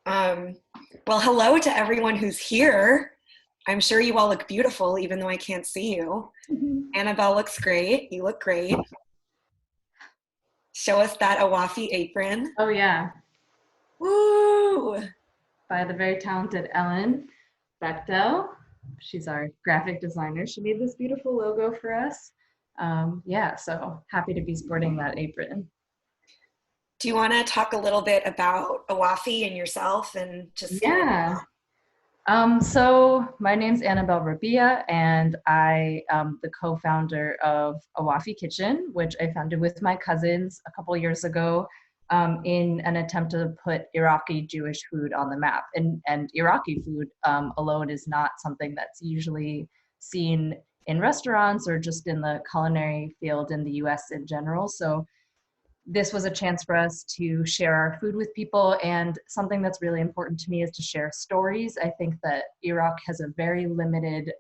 Um, well, hello to everyone who's here. I'm sure you all look beautiful, even though I can't see you. Annabelle looks great. You look great. Show us that Awafi apron. Oh yeah, Woo! by the very talented Ellen Bechtel. She's our graphic designer. She made this beautiful logo for us. Yeah, so happy to be sporting that apron. Do you want to talk a little bit about Awafi and yourself and just Yeah. So my name's Annabel Rabiyah, and I am the co-founder of Awafi Kitchen, which I founded with my cousins a couple years ago in an attempt to put Iraqi-Jewish food on the map. And Iraqi food alone is not something that's usually seen in restaurants or just in the culinary field in the US in general. So this was a chance for us to share our food with people, and something that's really important to me is to share stories. I think that Iraq has a very limited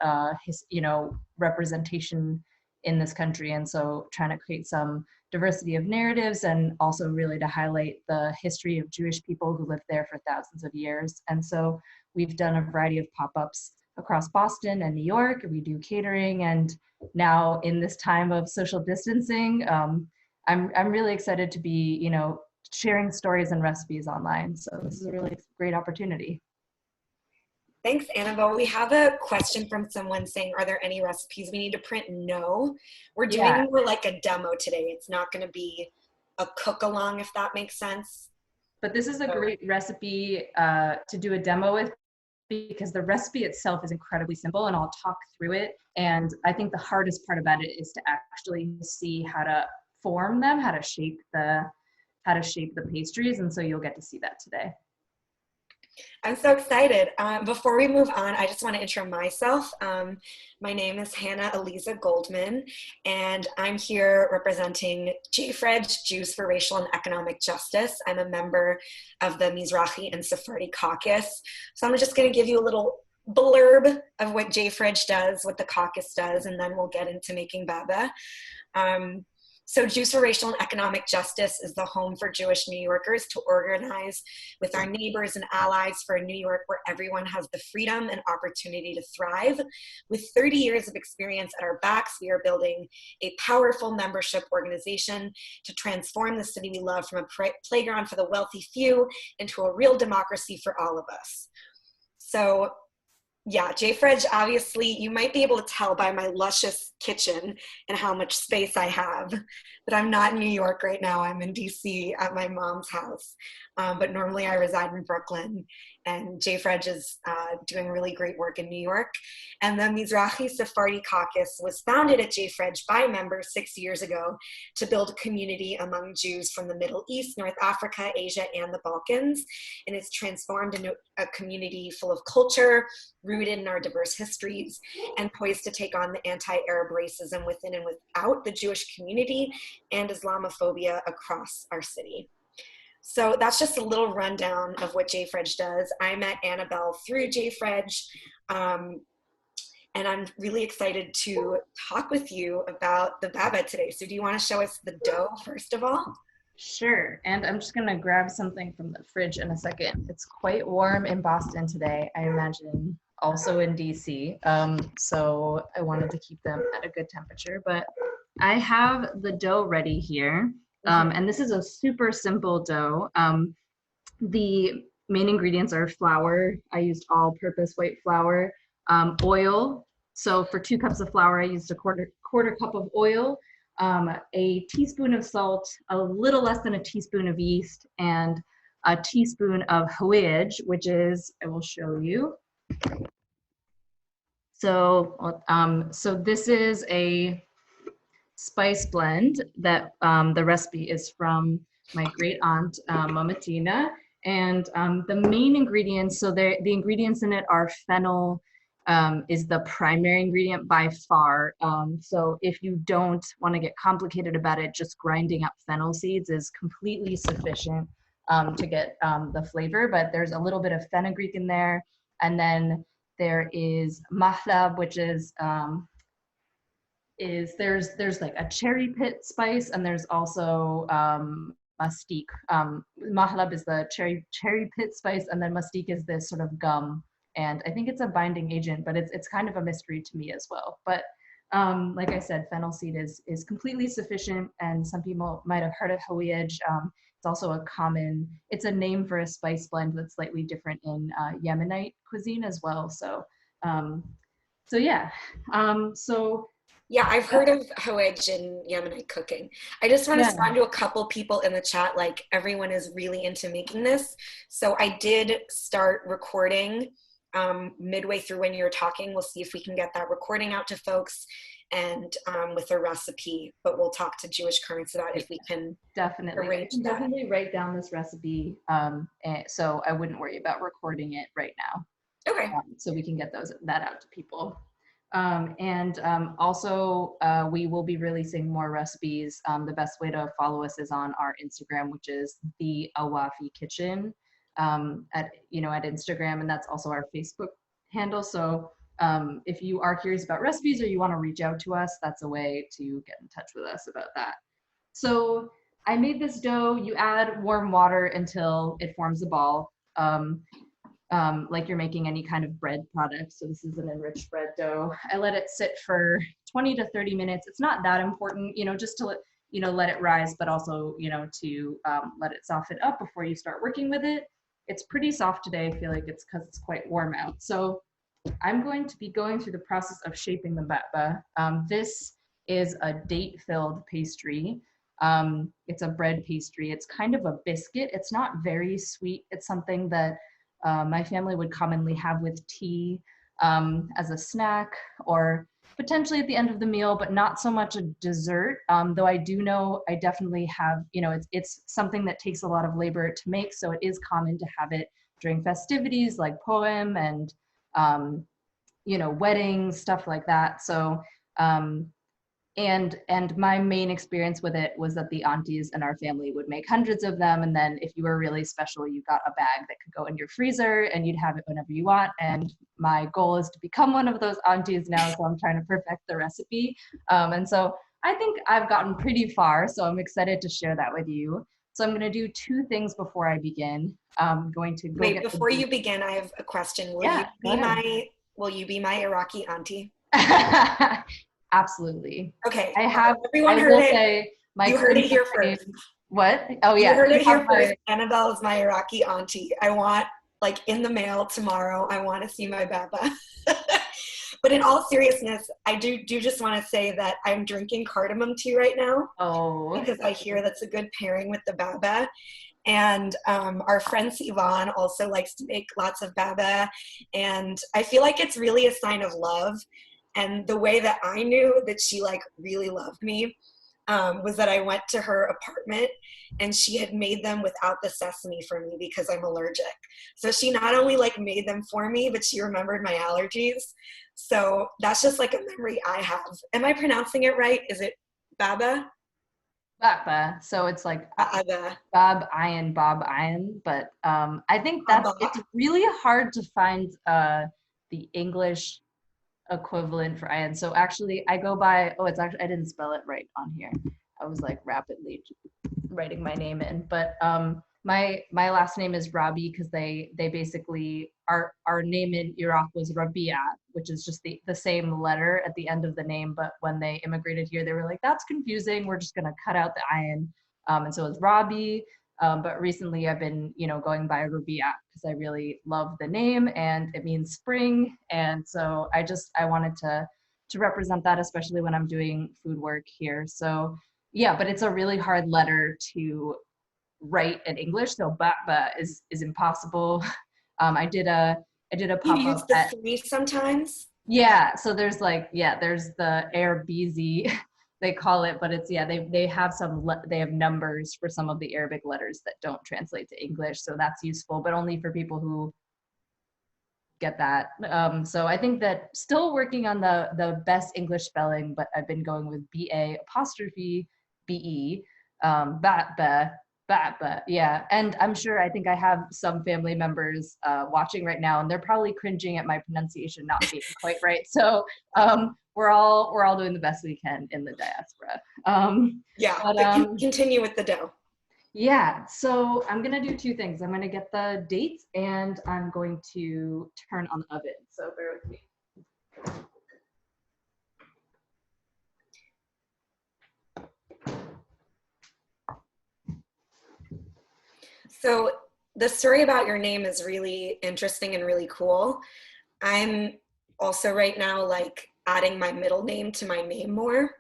representation in this country, and so trying to create some diversity of narratives and also really to highlight the history of Jewish people who lived there for thousands of years. And so we've done a variety of pop-ups across Boston and New York. We do catering, and now in this time of social distancing, I'm really excited to be, sharing stories and recipes online. So this is a really great opportunity. Thanks, Annabelle. We have a question from someone saying, are there any recipes we need to print? No. We're doing more like a demo today. It's not going to be a cook along, if that makes sense. But this is a great recipe to do a demo with, because the recipe itself is incredibly simple, and I'll talk through it. And I think the hardest part about it is to actually see how to form them, how to shape the pastries, and so you'll get to see that today. I'm so excited. Before we move on, I just want to intro myself. My name is Hannah Aliza Goldman, and I'm here representing JFREJ, Jews for Racial and Economic Justice. I'm a member of the Mizrahi and Sephardi caucus. So I'm just going to give you a little blurb of what JFREJ does, what the caucus does, and then we'll get into making baba. So Jews for Racial and Economic Justice is the home for Jewish New Yorkers to organize with our neighbors and allies for a New York where everyone has the freedom and opportunity to thrive. With 30 years of experience at our backs, we are building a powerful membership organization to transform the city we love from a playground for the wealthy few into a real democracy for all of us. So yeah, JFREJ, obviously, you might be able to tell by my luscious kitchen and how much space I have, but I'm not in New York right now. I'm in DC at my mom's house, but normally I reside in Brooklyn, and JFREJ is doing really great work in New York. And the Mizrahi Sephardi caucus was founded at JFREJ by members 6 years ago to build a community among Jews from the Middle East, North Africa, Asia, and the Balkans. And it's transformed into a community full of culture, rooted in our diverse histories, and poised to take on the anti-Arab racism within and without the Jewish community and Islamophobia across our city. So that's just a little rundown of what JFREJ does. I met Annabelle through JFREJ, and I'm really excited to talk with you about the baba today. So do you want to show us the dough first of all? Sure, and I'm just gonna grab something from the fridge in a second. It's quite warm in Boston today, I imagine also in DC. So I wanted to keep them at a good temperature, but I have the dough ready here. And this is a super simple dough. The main ingredients are flour. I used all-purpose white flour, oil. So for 2 cups of flour, I used a quarter cup of oil, a teaspoon of salt, a little less than a teaspoon of yeast, and a teaspoon of hawaj, which is, I will show you. So, so this is a spice blend that the recipe is from my great aunt, Mama Tina. And the main ingredients, so the ingredients in it are fennel, is the primary ingredient by far. So if you don't want to get complicated about it, just grinding up fennel seeds is completely sufficient to get the flavor, but there's a little bit of fenugreek in there. And then there is mahlab, which is there's like a cherry pit spice, and there's also mastique. Mahlab is the cherry pit spice, and then mastique is this sort of gum. And I think it's a binding agent, but it's kind of a mystery to me as well. But like I said, fennel seed is completely sufficient, and some people might have heard of hawiyaj. It's also it's a name for a spice blend that's slightly different in Yemenite cuisine as well. So, yeah. Yeah, I've heard of hawaj in Yemenite cooking. I just want to respond to a couple people in the chat, like everyone is really into making this. So I did start recording midway through when you were talking. We'll see if we can get that recording out to folks and with a recipe, but we'll talk to Jewish Currents about if we can arrange that. Definitely write down this recipe, so I wouldn't worry about recording it right now. Okay. So we can get that out to people. Also, we will be releasing more recipes. The best way to follow us is on our Instagram, which is the Awafi Kitchen at Instagram, and that's also our Facebook handle. So if you are curious about recipes or you want to reach out to us, that's a way to get in touch with us about that. So I made this dough. You add warm water until it forms a ball. Like you're making any kind of bread product. So this is an enriched bread dough. I let it sit for 20 to 30 minutes. It's not that important, just to let it rise, but also, to let it soften up before you start working with it. It's pretty soft today. I feel like it's because it's quite warm out. So I'm going to be going through the process of shaping the بعبع. This is a date-filled pastry. It's a bread pastry. It's kind of a biscuit. It's not very sweet. It's something that my family would commonly have with tea as a snack, or potentially at the end of the meal, but not so much a dessert. Though I do know I definitely have, it's something that takes a lot of labor to make. So it is common to have it during festivities like poem and, weddings, stuff like that. So, and my main experience with it was that the aunties in our family would make hundreds of them. And then if you were really special, you got a bag that could go in your freezer and you'd have it whenever you want. And my goal is to become one of those aunties now. So I'm trying to perfect the recipe. And so I think I've gotten pretty far. So I'm excited to share that with you. So I'm going to do two things before I begin. I'm going to go Wait, before you begin, I have a question. Will you be my Iraqi auntie? Absolutely. Okay. Everyone heard it. You heard it here first. What? Oh yeah. You heard it here first. Annabelle is my Iraqi auntie. I want, in the mail tomorrow, I want to see my بعبع. But in all seriousness, I do just want to say that I'm drinking cardamom tea right now. Oh. Because I hear that's a good pairing with the بعبع. And our friend Sivan also likes to make lots of بعبع. And I feel like it's really a sign of love. And the way that I knew that she really loved me was that I went to her apartment and she had made them without the sesame for me because I'm allergic. So she not only made them for me, but she remembered my allergies. So that's just a memory I have. Am I pronouncing it right? Is it بعبع? بعبع. So it's بعبع. Bob-ayin, but I think it's really hard to find the English equivalent for ayin. So actually I go by, I didn't spell it right on here. I was rapidly writing my name in, but my last name is Rabi because they basically, our name in Iraq was Rabiyah, which is just the same letter at the end of the name. But when they immigrated here, they were like, that's confusing. We're just going to cut out the ayin. And so it's Rabi. But recently I've been, going by Rabiyah because I really love the name and it means spring. And so I wanted to represent that, especially when I'm doing food work here. So yeah, but it's a really hard letter to write in English. So بعبع is impossible. I did a pop-up. You use the 3 sometimes? Yeah. So there's there's the air BZ. They call it, but it's, they have numbers for some of the Arabic letters that don't translate to English. So that's useful, but only for people who get that. So I think that still working on the best English spelling, but I've been going with BA''BE, بعبع. Yeah. And I'm sure, I think I have some family members watching right now, and they're probably cringing at my pronunciation not being quite right. So we're all doing the best we can in the diaspora. But continue with the dough. Yeah, so I'm gonna do two things. I'm gonna get the dates and I'm going to turn on the oven. So bear with me. So the story about your name is really interesting and really cool. I'm also right now like adding my middle name to my name more.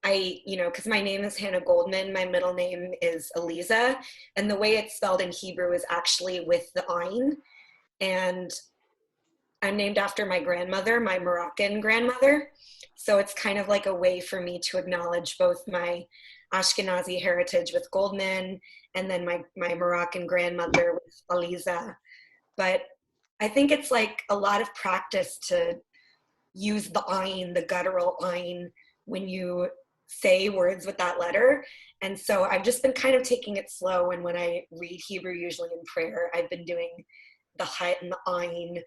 Because my name is Hannah Goldman, my middle name is Aliza, and the way it's spelled in Hebrew is actually with the ayin. And I'm named after my grandmother, my Moroccan grandmother. So it's kind of like a way for me to acknowledge both my Ashkenazi heritage with Goldman and then my Moroccan grandmother with Aliza. But I think it's like a lot of practice to use the ayin, the guttural ayin, when you say words with that letter. And so I've just been kind of taking it slow. And when I read Hebrew, usually in prayer, I've been doing the hut and the ayin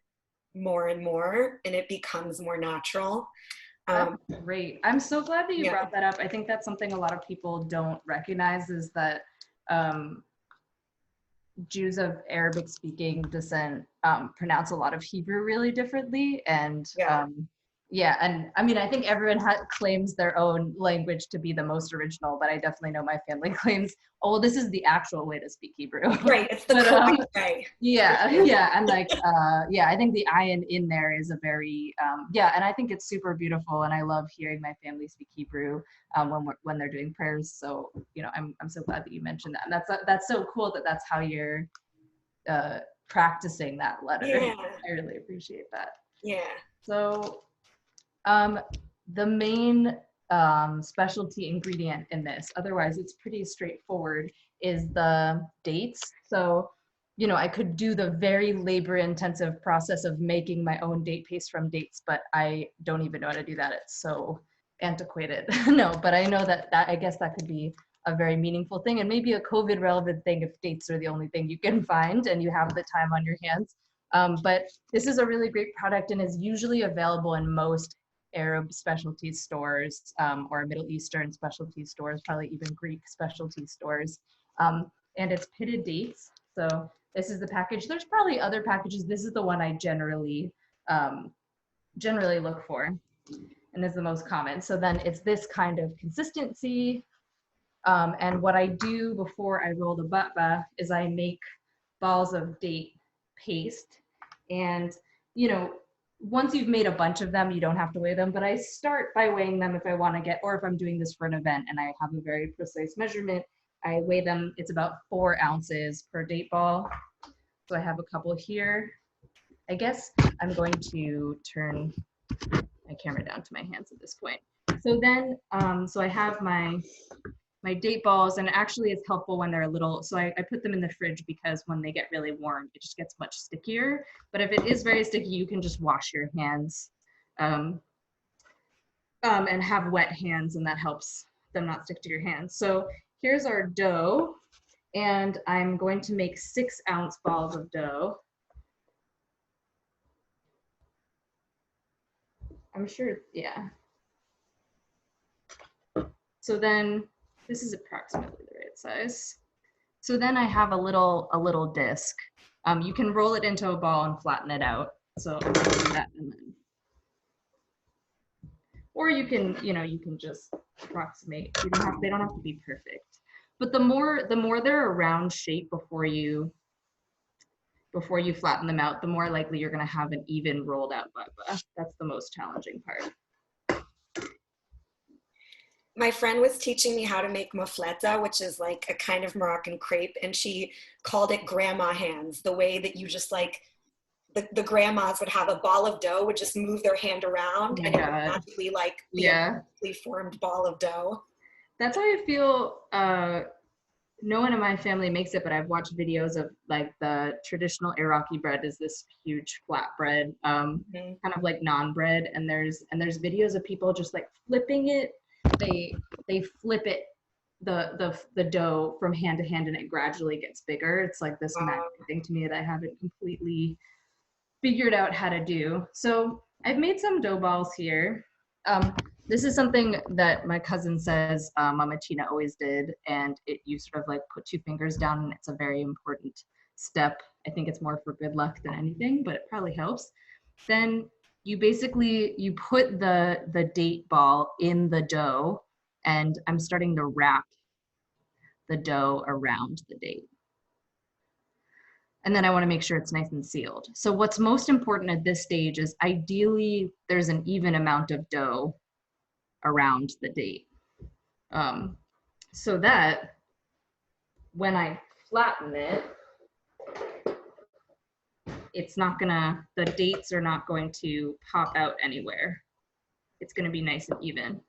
more and more, and it becomes more natural. That's great. I'm so glad that you Yeah. brought that up. I think that's something a lot of people don't recognize is that Jews of Arabic speaking descent pronounce a lot of Hebrew really differently. And Yeah. yeah, and I mean, I think everyone claims their own language to be the most original, but I definitely know my family claims, oh, this is the actual way to speak Hebrew. Right, it's the But, correct way. yeah, yeah, and like, yeah, I think the ayin in there is a very, yeah, and I think it's super beautiful, and I love hearing my family speak Hebrew when they're doing prayers. So, you know, I'm so glad that you mentioned that, and that's so cool that that's how you're practicing that letter. Yeah. I really appreciate that. Yeah. So, the main specialty ingredient in this, otherwise it's pretty straightforward, is the dates. So, you know, I could do the very labor-intensive process of making my own date paste from dates, but I don't even know how to do that. It's so antiquated. No, but I know that I guess that could be a very meaningful thing, and maybe a COVID relevant thing if dates are the only thing you can find and you have the time on your hands. But this is a really great product and is usually available in most Arab specialty stores or Middle Eastern specialty stores, probably even Greek specialty stores. And it's pitted dates. So this is the package. There's probably other packages. This is the one I generally look for and is the most common. So then it's this kind of consistency. And what I do before I roll the بعبع is I make balls of date paste. And, you know, once you've made a bunch of them, you don't have to weigh them, but I start by weighing them if I want to get, or if I'm doing this for an event and I have a very precise measurement, I weigh them. It's about 4 ounces per date ball. So I have a couple here. I guess I'm going to turn my camera down to my hands at this point. So then, so I have my date balls, and actually it's helpful when they're a little, so I put them in the fridge because when they get really warm, it just gets much stickier. But if it is very sticky, you can just wash your hands and have wet hands, and that helps them not stick to your hands. So here's our dough, and I'm going to make 6-ounce balls of dough. I'm sure, yeah. So then this is approximately the right size. So then I have a little disc. You can roll it into a ball and flatten it out. So I'll do that, and then, or you can, you know, you can just approximate. They don't have to be perfect. But the more they're a round shape before you flatten them out, the more likely you're going to have an even rolled out بعبع. That's the most challenging part. My friend was teaching me how to make mufleta, which is like a kind of Moroccan crepe, and she called it grandma hands, the way that you just like, the grandmas would have a ball of dough, would just move their hand around, and it would magically like be a perfectly formed ball of dough. That's how I feel. No one in my family makes it, but I've watched videos of like the traditional Iraqi bread is this huge flat bread, kind of like naan bread, and there's videos of people just like flipping it. They flip it, the dough from hand to hand, and it gradually gets bigger. It's like this magic thing to me that I haven't completely figured out how to do. So I've made some dough balls here. This is something that my cousin says Mama Tina always did, and you sort of like put 2 fingers down, and it's a very important step. I think it's more for good luck than anything, but it probably helps. Then you put the date ball in the dough, and I'm starting to wrap the dough around the date. And then I want to make sure it's nice and sealed. So what's most important at this stage is ideally there's an even amount of dough around the date. So that when I flatten it, the dates are not going to pop out anywhere. It's going to be nice and even.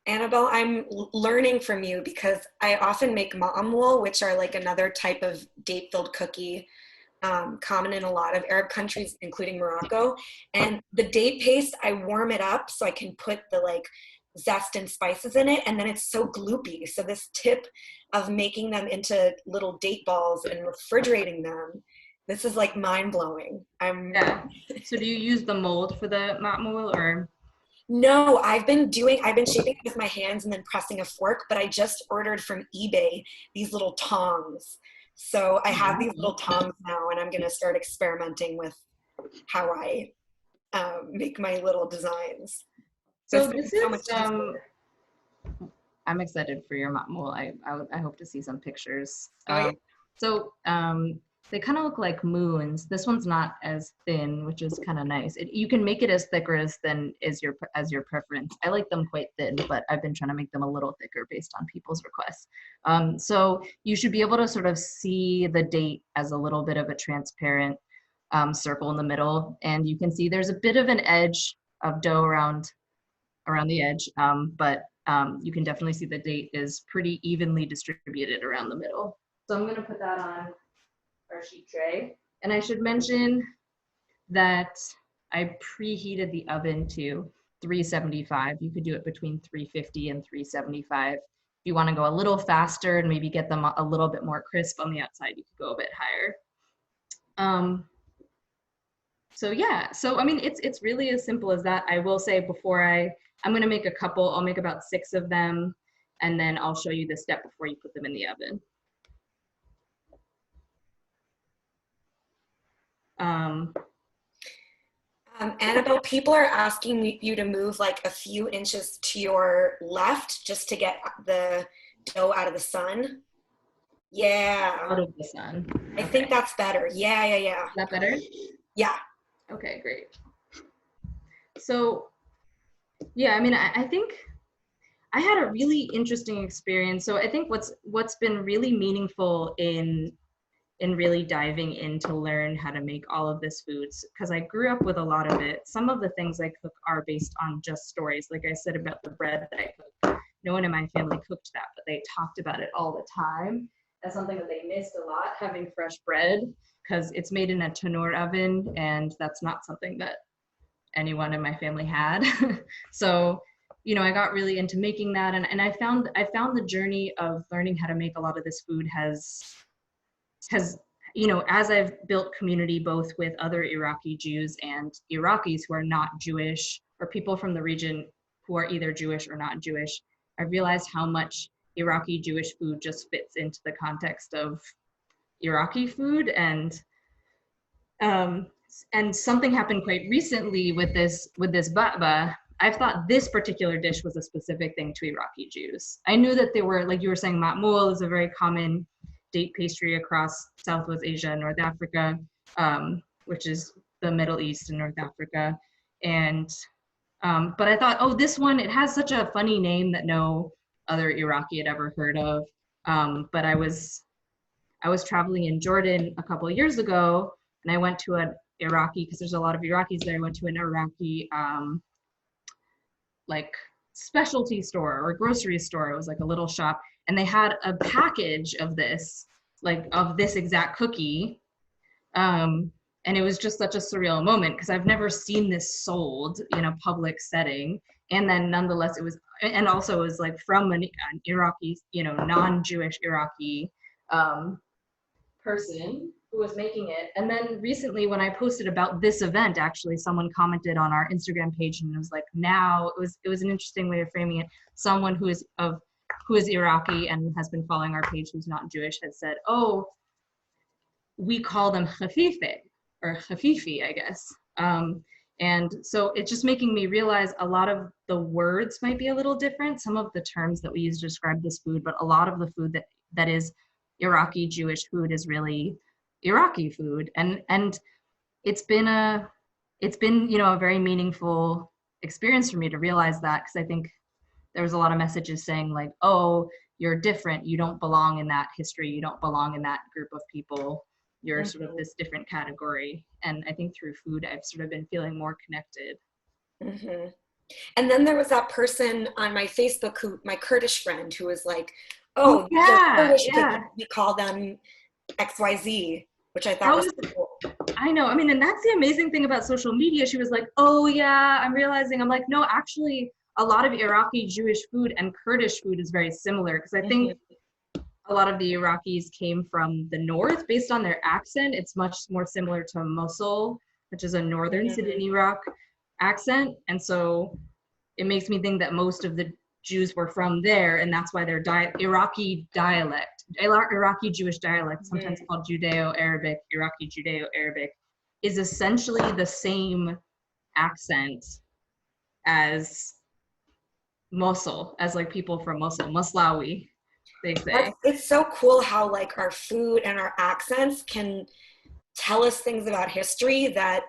Annabelle, I'm learning from you because I often make ma'amul, which are like another type of date-filled cookie, common in a lot of Arab countries, including Morocco. And the date paste, I warm it up so I can put the like zest and spices in it, and then it's so gloopy. So this tip of making them into little date balls and refrigerating them, this is like mind-blowing. Yeah. So do you use the mold for the ma'mul or? No, I've been shaping it with my hands and then pressing a fork, but I just ordered from eBay these little tongs. So I have these little tongs now, and I'm going to start experimenting with how I make my little designs. So this is, I'm excited for your ma'mul. I hope to see some pictures. So they kind of look like moons. This one's not as thin, which is kind of nice. You can make it as thick or as thin as your preference. I like them quite thin, but I've been trying to make them a little thicker based on people's requests. So you should be able to sort of see the date as a little bit of a transparent circle in the middle, and you can see there's a bit of an edge of dough around the edge, but you can definitely see the date is pretty evenly distributed around the middle. So I'm going to put that on our sheet tray. And I should mention that I preheated the oven to 375. You could do it between 350 and 375. If you want to go a little faster and maybe get them a little bit more crisp on the outside, you could go a bit higher. So yeah, so I mean, it's really as simple as that. I will say before I'm going to make a couple, I'll make about 6 of them, and then I'll show you the step before you put them in the oven. Annabelle, people are asking you to move like a few inches to your left just to get the dough out of the sun. Yeah. Out of the sun. I think that's better. Yeah. Is that better? Yeah. Okay, great. So, yeah, I mean, I think I had a really interesting experience. So I think what's been really meaningful in really diving in to learn how to make all of this foods, because I grew up with a lot of it. Some of the things I cook are based on just stories. Like I said about the bread that I cook. No one in my family cooked that, but they talked about it all the time. That's something that they missed a lot, having fresh bread, because it's made in a tanur oven, and that's not something that anyone in my family had. So, you know, I got really into making that, and I found the journey of learning how to make a lot of this food has, you know, as I've built community both with other Iraqi Jews and Iraqis who are not Jewish, or people from the region who are either Jewish or not Jewish, I realized how much Iraqi Jewish food just fits into the context of Iraqi food. And something happened quite recently with this بعبع. I thought this particular dish was a specific thing to Iraqi Jews. I knew that they were, like you were saying, ma'mul is a very common date pastry across Southwest Asia and North Africa, which is the Middle East and North Africa. And but I thought, oh, this one, it has such a funny name that no other Iraqi had ever heard of. But I was traveling in Jordan a couple of years ago, and I went to an Iraqi, because there's a lot of Iraqis there. I went to an Iraqi like specialty store or grocery store. It was like a little shop, and they had a package of this, like of this exact cookie. And it was just such a surreal moment, because I've never seen this sold in a public setting. And then nonetheless, it was like from an Iraqi, you know, non-Jewish Iraqi person. who was making it. And then recently when I posted about this event, actually someone commented on our Instagram page and it was like, now it was an interesting way of framing it. Someone who is Iraqi and has been following our page who's not Jewish had said, oh, we call them khafife or khafifi, I guess. And so it's just making me realize a lot of the words might be a little different, some of the terms that we use to describe this food, but a lot of the food that is Iraqi-Jewish food is really Iraqi food. And it's been a very meaningful experience for me to realize that, because I think there was a lot of messages saying like, oh, you're different, you don't belong in that history, you don't belong in that group of people, you're sort of this different category. And I think through food, I've sort of been feeling more connected. Mm-hmm. And then there was that person on my Facebook my Kurdish friend who was like, oh, they're Kurdish, we call them XYZ, which I thought was cool. I know. I mean, and that's the amazing thing about social media. She was like, oh yeah, I'm realizing. I'm like, no, actually, a lot of Iraqi Jewish food and Kurdish food is very similar, because I think a lot of the Iraqis came from the north. Based on their accent, it's much more similar to Mosul, which is a northern city in Iraq accent. And so it makes me think that most of the Jews were from there, and that's why their Iraqi Jewish dialect, sometimes called Judeo-Arabic, Iraqi Judeo-Arabic, is essentially the same accent as Mosul, as like people from Mosul, Moslawi, they say. It's so cool how like our food and our accents can tell us things about history that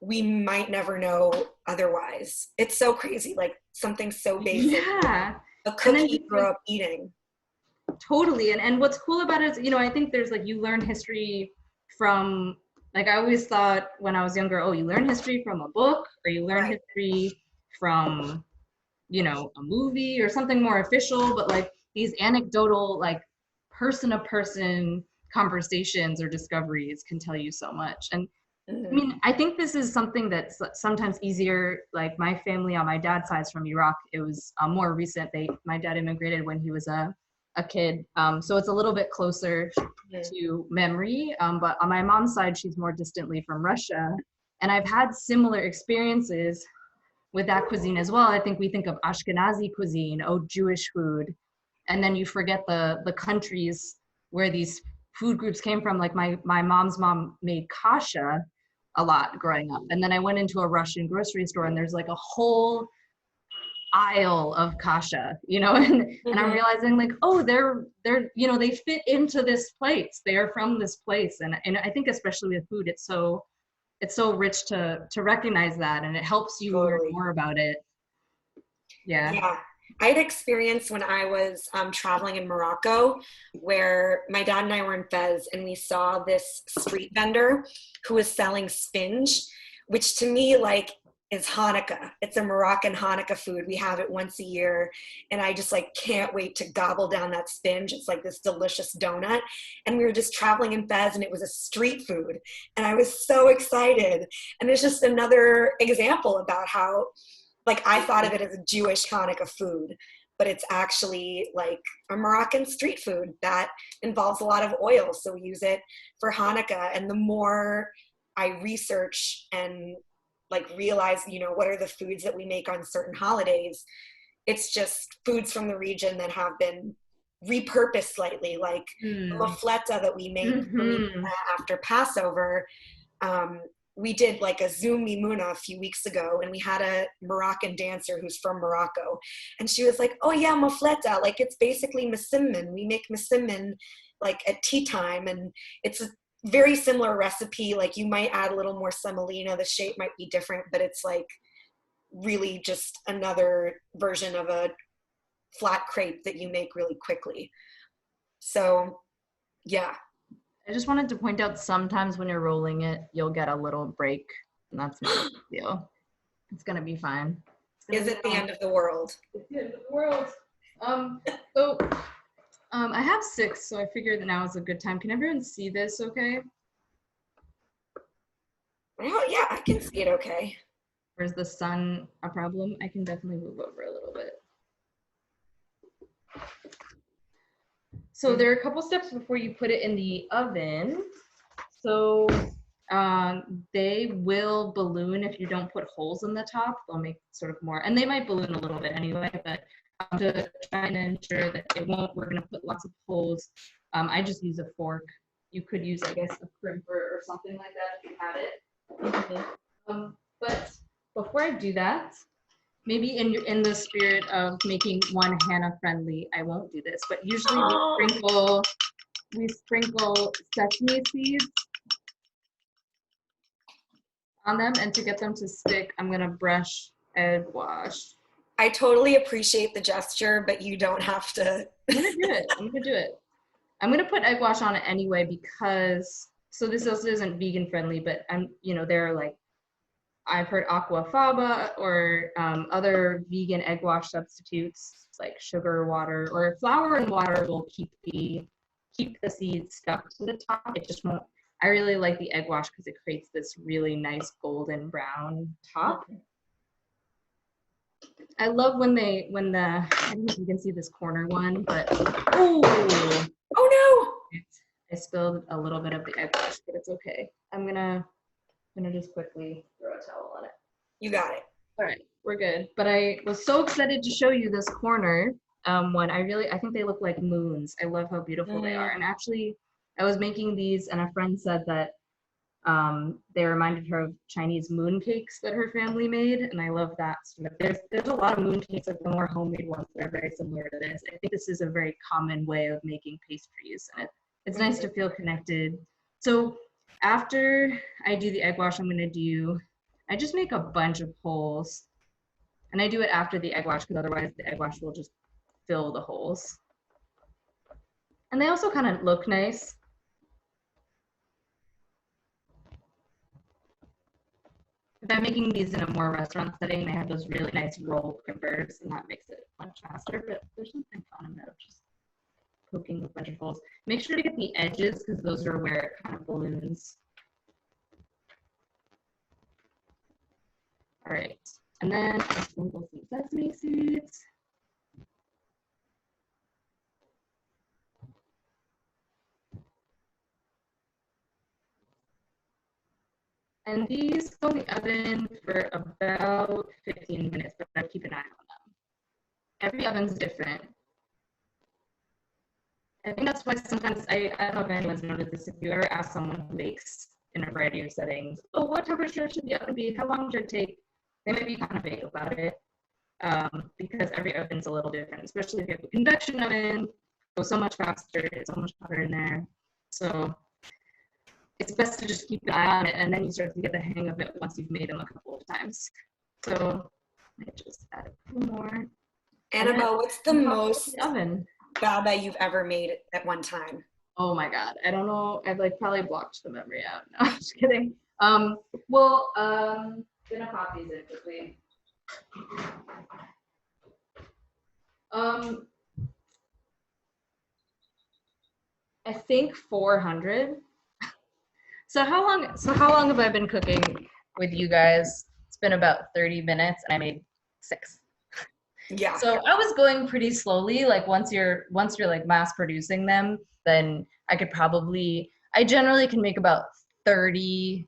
we might never know otherwise. It's so crazy, like something so basic. Yeah. A cookie you grew up eating. Totally. And what's cool about it is, I think there's like, you learn history from, like I always thought when I was younger, oh, you learn history from a book, or you learn history from, a movie or something more official, but like these anecdotal, like person-to-person conversations or discoveries can tell you so much. And I mean, I think this is something that's sometimes easier. Like my family on my dad's side is from Iraq. It was more recent. My dad immigrated when he was a kid. So it's a little bit closer to memory. But on my mom's side, she's more distantly from Russia. And I've had similar experiences with that cuisine as well. I think we think of Ashkenazi cuisine, Jewish food. And then you forget the countries where these food groups came from. Like my mom's mom made kasha a lot growing up. And then I went into a Russian grocery store and there's like a whole aisle of kasha, and I'm realizing like, oh, they're they fit into this place. They're from this place. And I think especially with food, it's so rich to recognize that, and it helps you learn more about it. Yeah. I had experience when I was traveling in Morocco, where my dad and I were in Fez, and we saw this street vendor who was selling spinach, which to me like is Hanukkah. It's a Moroccan Hanukkah food. We have it once a year, and I just like can't wait to gobble down that spinach. It's like this delicious donut. And we were just traveling in Fez, and it was a street food, and I was so excited. And it's just another example about how like I thought of it as a Jewish Hanukkah food, but it's actually like a Moroccan street food that involves a lot of oil. So we use it for Hanukkah. And the more I research and like realize, what are the foods that we make on certain holidays, it's just foods from the region that have been repurposed slightly, like the mafleta that we make after Passover. We did like a Zoom Mimuna a few weeks ago, and we had a Moroccan dancer who's from Morocco. And she was like, oh yeah, mafleta, like it's basically masimmin. We make masimmin like at tea time, and it's a very similar recipe. Like you might add a little more semolina, the shape might be different, but it's like really just another version of a flat crepe that you make really quickly. So yeah. I just wanted to point out sometimes when you're rolling it, you'll get a little break, and that's not a big deal. It's gonna be fine. Is it the end of the world? It's the end of the world. I have 6, so I figured that now is a good time. Can everyone see this okay? Oh yeah, I can see it okay. Or is the sun a problem? I can definitely move over a little bit. So there are a couple steps before you put it in the oven. So they will balloon if you don't put holes in the top. They'll make sort of more, and they might balloon a little bit anyway, but to try and ensure that it won't, we're gonna put lots of holes. I just use a fork. You could use, I guess, a crimper or something like that if you had it. But before I do that, maybe in the spirit of making one Hannah friendly, I won't do this, but usually we sprinkle sesame seeds on them, and to get them to stick, I'm gonna brush and wash. I totally appreciate the gesture, but you don't have to. I'm gonna do it. I'm gonna put egg wash on it anyway because, so this also isn't vegan friendly, but there are like, I've heard aquafaba or other vegan egg wash substitutes like sugar water or flour and water will keep the seeds stuck to the top. It just won't. I really like the egg wash because it creates this really nice golden brown top. I love when I don't know if you can see this corner one, but oh no! I spilled a little bit of the egg wash, but it's okay. I'm gonna just quickly throw a towel on it. You got it. All right, we're good. But I was so excited to show you this corner one. I think they look like moons. I love how beautiful they are. And actually, I was making these, and a friend said that they reminded her of Chinese moon cakes that her family made, and I love that. There's a lot of moon cakes, like the more homemade ones that are very similar to this. I think this is a very common way of making pastries, and it's nice to feel connected. So after I do the egg wash, I just make a bunch of holes, and I do it after the egg wash because otherwise the egg wash will just fill the holes. And they also kind of look nice. If I'm making these in a more restaurant setting, they have those really nice roll crimpers, and that makes it much faster, but there's something fun about just poking a bunch of holes. Make sure to get the edges because those are where it kind of balloons. All right, and then I sprinkle some sesame seeds. And these go in the oven for about 15 minutes, but I keep an eye on them. Every oven's different. I think that's why sometimes, I don't know if anyone's noticed this, if you ever ask someone who bakes in a variety of settings, oh, what temperature should the oven be? How long should it take? They might be kind of vague about it because every oven's a little different, especially if you have a convection oven, it goes so much faster, it's so much hotter in there. So it's best to just keep an eye on it, and then you start to get the hang of it once you've made them a couple of times. So I just add a few more. Annabelle, what's the most oven بعبع you've ever made at one time? Oh my God, I don't know. I've probably blocked the memory out. No, I'm just kidding. Gonna pop these in quickly. I think 400. So how long have I been cooking with you guys? It's been about 30 minutes, and I made 6. Yeah. So I was going pretty slowly. Like once you're like mass producing them, then I generally can make about 30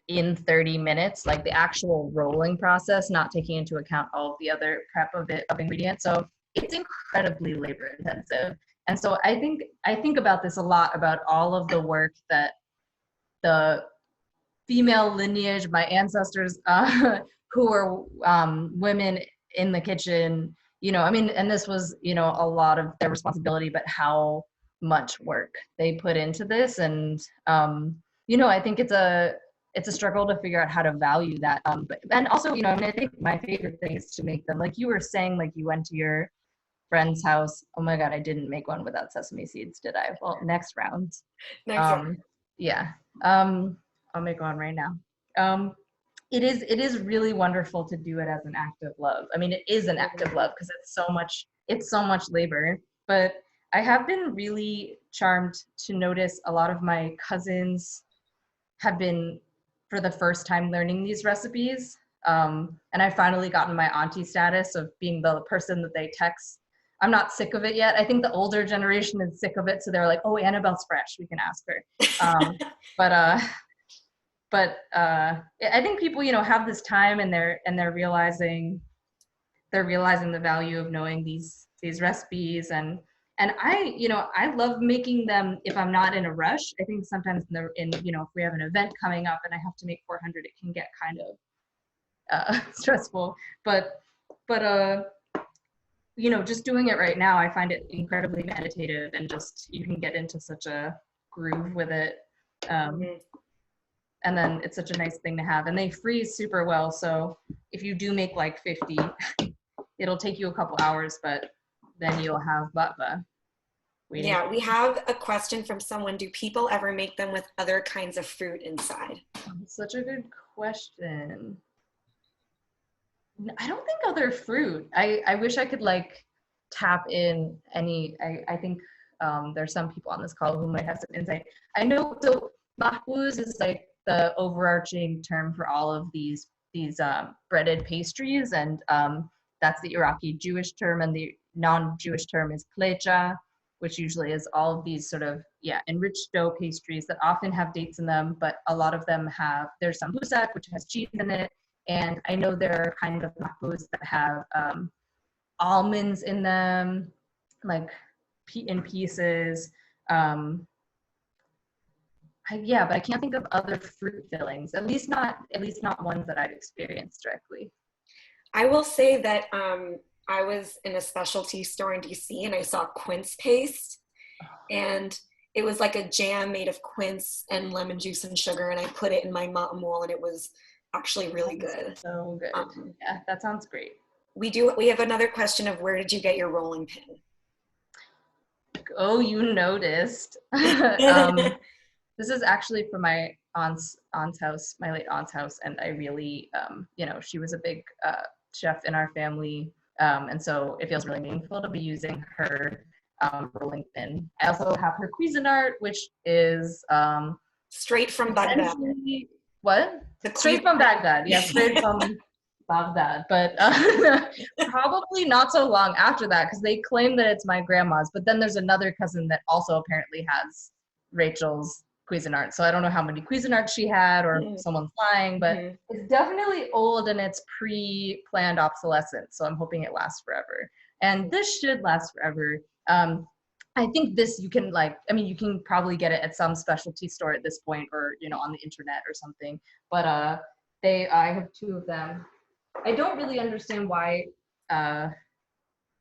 in 30 minutes, like the actual rolling process, not taking into account all of the other prep of ingredients. So it's incredibly labor intensive. And so I think about this a lot, about all of the work that the female lineage, my ancestors who were women in the kitchen, and this was, a lot of their responsibility, but how much work they put into this. And, I think it's a struggle to figure out how to value that. And also, I think my favorite thing is to make them, like you were saying, like you went to your friend's house. Oh my God, I didn't make one without sesame seeds, did I? Well, next round. Yeah. I'll make one right now. It is really wonderful to do it as an act of love. I mean, it is an act of love because it's so much labor, but I have been really charmed to notice a lot of my cousins have been, for the first time, learning these recipes. And I've finally gotten my auntie status of being the person that they text I'm not sick of it yet. I think the older generation is sick of it, so they're like, "Oh, Annabelle's fresh. We can ask her." Um, but I think people, have this time, and they're realizing the value of knowing these recipes, and I love making them if I'm not in a rush. I think sometimes if we have an event coming up and I have to make 400, it can get kind of stressful. But just doing it right now, I find it incredibly meditative, and just you can get into such a groove with it. And then it's such a nice thing to have, and they freeze super well. So if you do make like 50, it'll take you a couple hours, but then you'll have بعبع waiting. Yeah, we have a question from someone. Do people ever make them with other kinds of fruit inside? Such a good question. I don't think other fruit. I wish I could like tap in any. I think there's some people on this call who might have some insight. I know, so mahbouz is like the overarching term for all of these breaded pastries, and that's the Iraqi-Jewish term, and the non-Jewish term is klecha, which usually is all of these sort of enriched dough pastries that often have dates in them, but a lot of them there's some sambusak, which has cheese in it, and I know there are kind of mahbouz that have almonds in them, like in pieces. But I can't think of other fruit fillings, at least not ones that I've experienced directly. I will say that I was in a specialty store in DC and I saw quince paste, and it was like a jam made of quince and lemon juice and sugar, and I put it in my btamur, and it was actually really good. So good. Yeah, that sounds great. We have another question of where did you get your rolling pin? Oh, you noticed. This is actually from my aunt's house, my late aunt's house, and I really, she was a big chef in our family, and so it feels really meaningful to be using her rolling pin. I also have her Cuisinart, which is straight from Baghdad. What? Straight from Baghdad, yeah, straight from Baghdad, but probably not so long after that, because they claim that it's my grandma's, but then there's another cousin that also apparently has Rachel's Cuisinart. So I don't know how many Cuisinarts she had, or someone's lying, but it's definitely old and it's pre-planned obsolescence. So I'm hoping it lasts forever. And this should last forever. I think this you can you can probably get it at some specialty store at this point, or on the internet or something. But I have two of them. I don't really understand why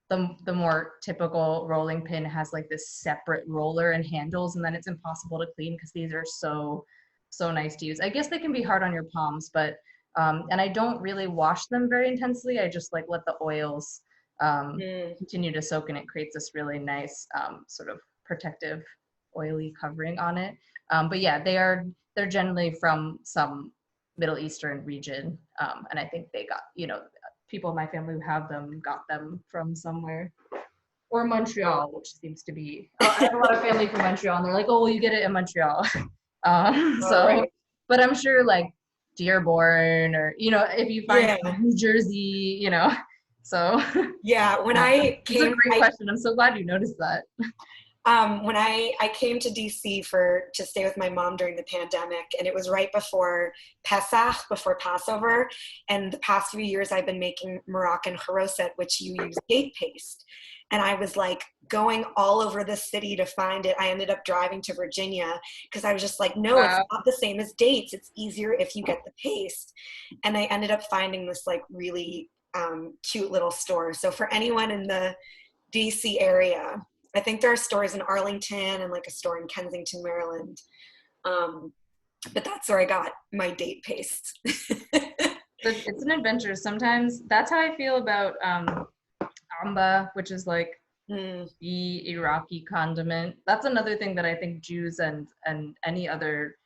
the more typical rolling pin has like this separate roller and handles, and then it's impossible to clean because these are so nice to use. I guess they can be hard on your palms, but and I don't really wash them very intensely. I just like let the oils continue to soak, and it creates this really nice sort of protective oily covering on it. But yeah, they're generally from some Middle Eastern region, and I think they got people in my family who have them got them from somewhere, or Montreal, which seems to be I have a lot of family from Montreal, and they're like, oh, well, you get it in Montreal. Right. But I'm sure like Dearborn, or if you find New Jersey, so yeah, when I came, it's a great question. I'm so glad you noticed that. When I came to DC to stay with my mom during the pandemic, and it was right before Pesach, before Passover, and the past few years I've been making Moroccan haroset, which you use date paste. And I was like going all over the city to find it. I ended up driving to Virginia because I was just like, no, it's not the same as dates. It's easier if you get the paste. And I ended up finding this like really cute little store. So for anyone in the DC area, I think there are stores in Arlington and like a store in Kensington, Maryland. But that's where I got my date paste. It's an adventure. Sometimes that's how I feel about amba, which is like the Iraqi condiment. That's another thing that I think Jews and any other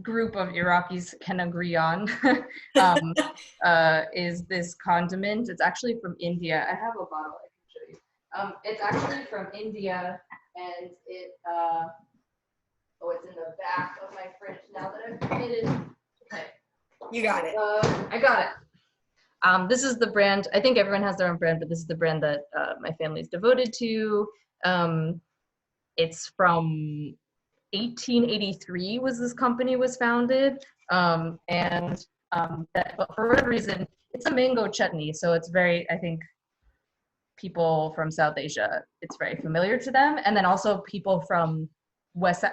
group of Iraqis can agree on, is this condiment. It's actually from India. I have a bottle I can show you. It's actually from India, and it it's in the back of my fridge now that I've committed. Okay. You got it. I got it. This is the brand, I think everyone has their own brand, but this is the brand that my family is devoted to. It's from 1883 was this company was founded. But for whatever reason, it's a mango chutney. So it's very, I think, people from South Asia, it's very familiar to them. And then also people from West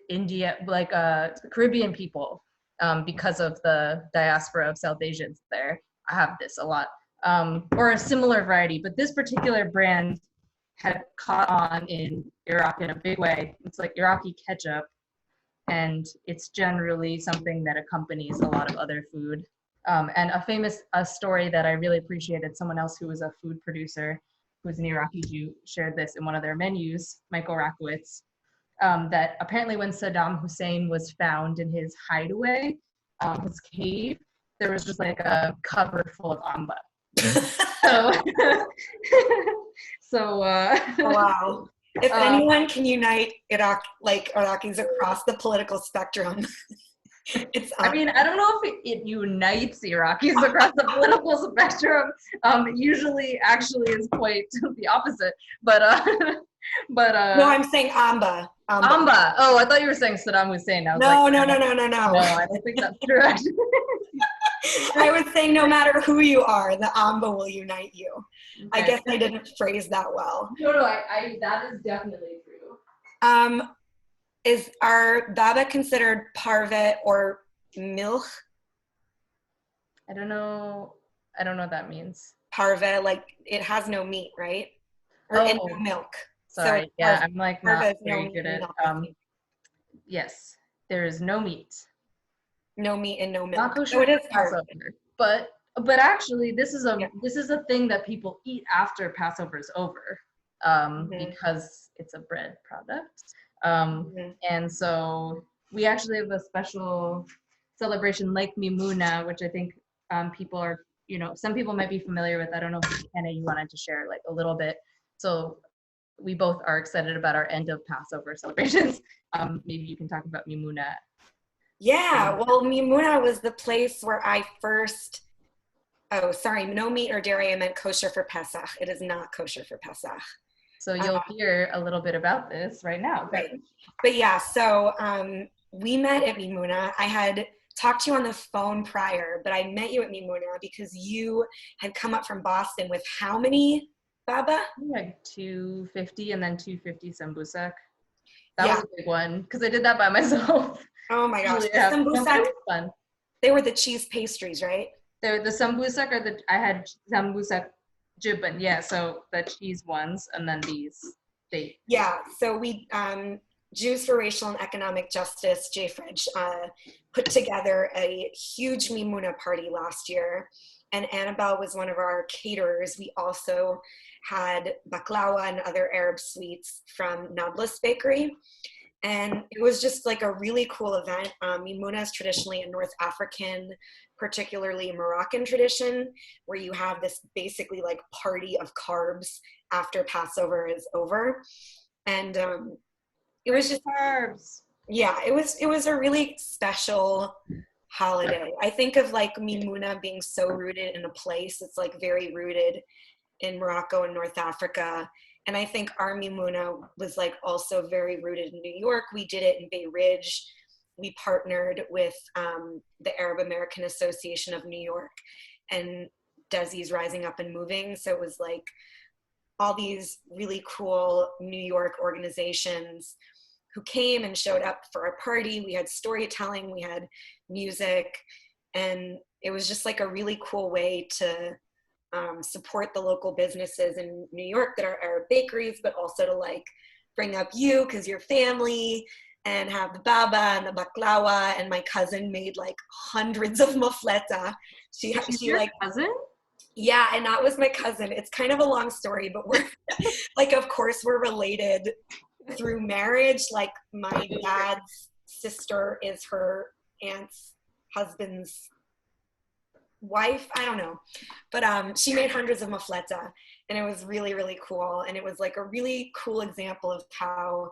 India, like Caribbean people, because of the diaspora of South Asians there. I have this a lot, or a similar variety. But this particular brand had caught on in Iraq in a big way. It's like Iraqi ketchup, and it's generally something that accompanies a lot of other food. And a story that I really appreciated, someone else who was a food producer, who was an Iraqi Jew, shared this in one of their menus, Michael Rakowitz, that apparently when Saddam Hussein was found in his hideaway, his cave, there was just like a cupboard full of amba. So, Oh, wow. If anyone can unite Iraqis across the political spectrum, it's I mean, I don't know if it unites Iraqis across the political spectrum. Usually actually is quite the opposite. But no, I'm saying amba. Amba. Oh, I thought you were saying Saddam Hussein. I was no, like, no. No, I don't think that's true. I was saying no matter who you are, the amba will unite you. Okay. I guess I didn't phrase that well. No, that is definitely true. Is our baba considered parve or milch? I don't know what that means. Parve, like it has no meat, right? Or no milk. Sorry, so yeah, I'm like not very good at yes, there is no meat. No meat and no milk. Not kosher, so it is Passover. But actually this is a thing that people eat after Passover is over, because it's a bread product. And so we actually have a special celebration like Mimuna, which I think people are, some people might be familiar with. I don't know if Hannah, you wanted to share like a little bit. So we both are excited about our end of Passover celebrations. Maybe you can talk about Mimuna. Yeah, well, Mimuna was the place where I first, no meat or dairy, I meant kosher for Pesach. It is not kosher for Pesach. So you'll hear a little bit about this right now. Right. But yeah, so we met at Mimuna. I had talked to you on the phone prior, but I met you at Mimuna because you had come up from Boston with how many, Baba? Like 250 and then 250 sambusak. That was a big one because I did that by myself. Oh my gosh, the sambusak, fun. They were the cheese pastries, right? The sambusak I had sambusak jibban, yeah, so the cheese ones, and then these. Yeah, so we, Jews for Racial and Economic Justice, JFREJ, put together a huge Mimuna party last year, and Annabel was one of our caterers. We also had baklawa and other Arab sweets from Nablus Bakery. And it was just like a really cool event. Mimuna is traditionally a North African, particularly Moroccan tradition, where you have this basically like party of carbs after Passover is over. And it was just carbs. Yeah, it was a really special holiday. I think of like Mimuna being so rooted in a place. It's like very rooted in Morocco and North Africa. And I think our Mimuna was like also very rooted in New York. We did it in Bay Ridge. We partnered with the Arab American Association of New York and Desi's Rising Up and Moving. So it was like all these really cool New York organizations who came and showed up for our party. We had storytelling, we had music, and it was just like a really cool way to support the local businesses in New York that are Arab bakeries, but also to like bring up you because you're family, and have the baba and the baklawa. And my cousin made like hundreds of mufleta. She your like cousin? Yeah, and that was my cousin. It's kind of a long story, but we're like, of course, we're related through marriage. Like my dad's sister is her aunt's husband's wife. I don't know, but she made hundreds of mufleta, and it was really, really cool. And it was like a really cool example of how